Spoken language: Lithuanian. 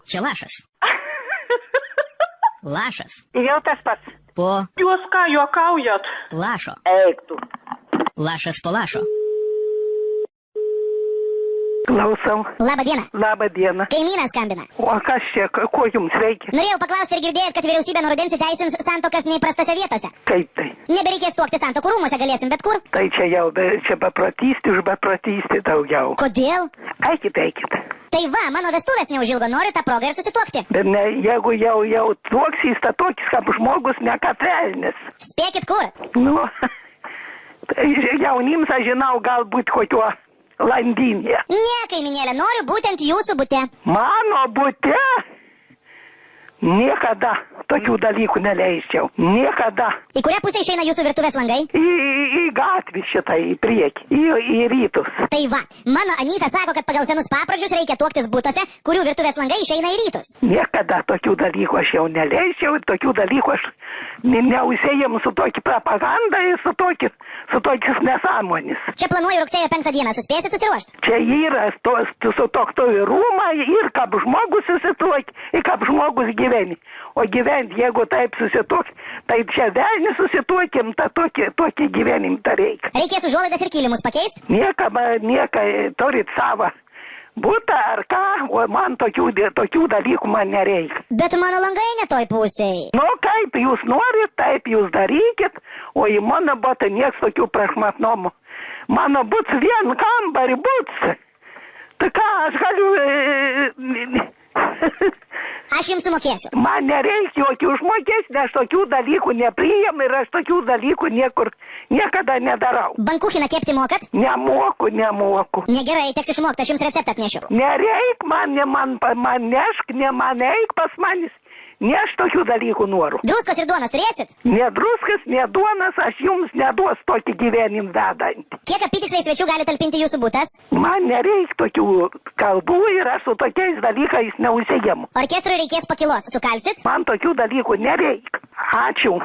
Čia lašas. Lašas. Jau tas pats. Po Jūs ką, juokaujat? lašo. Eik tu. Lašas po lašo. Klausau. Labą dieną. Labą dieną. Kaimynas skambina. O kas čia, ko jums reikia? Norėjau paklausti, ar girdėjot, kad vyriausybė nuo rudens įteisins santuokas neįprastose vietose. Kaip tai? Nebereikės tuokti santuokų rūmuose, galėsim bet kur. Tai čia jau, čia beprotystė už beprotystė daugiau. Kodėl? Eikit. Tai va, mano vestuvės neužilgo, nori tą progą ir susituokti. Bet ne, jeigu jau tuoksys, ta tokis kaip žmogus, ne katvelnis. Spėkit kur? Nu, tai jaunims, aš žinau, galbūt kokio landinė. Ne, kaiminėlė, noriu būtent jūsų bute. Mano bute? Niekada tokių dalykų neleisčiau. Niekada. Į kurią pusę išeina jūsų virtuvės langai? Į gatvį šitą, į priekį, į rytus. Tai va, mano Anyta sako, kad pagal senus papročius reikia tuoktis butose, kurių virtuvės langai išeina į rytus. Niekada tokių dalykų aš jau neleisčiau, tokių dalykų aš neužsėjam su tokia propaganda ir su tokius nesąmonis. Čia planuoju rugsėjo 5 dieną, suspėsit susiruošti? Čia yra su toktovi rūmai ir kaip žmogus susituok, ir kaip žmogus gyveni. O gyventi, jeigu taip susituok, tai čia velnį susituokim, tą tokį gyvenim tą reikia. Reikės užuolaidas ir kilimus pakeisti? Nieka turit savo butą ar ką, o man tokių dalykų man nereikia. Bet mano langai ne toj pusėj. Nu, kaip jūs norit, taip jūs darykit, o į mano butą nieks tokių prašmatnomų. Mano buts vien kambarį buts. Tai ką, aš galiu... Aš jums sumokėsiu. Man nereikia jokių užmokesčių, aš tokių dalykų nepriimu ir aš tokių dalykų niekada nedarau. Bankuchiną kepti mokat? Nemoku. Negerai, teks išmokti, aš jums receptą atnešiu. Nereik man nešk, man eik pas manis. Ne aš tokių dalykų noriu. Druskos ir duonos turėsit? Ne druskas, ne duonas, aš jums neduos tokį gyvenim vedantį. Kiek apytiksliai svečių gali talpinti jūsų butas? Man nereik tokių kalbų ir aš su tokiais dalykais neužsiimu. Orkestrui reikės pakilos, sukalsit? Man tokių dalykų nereik. Ačiū.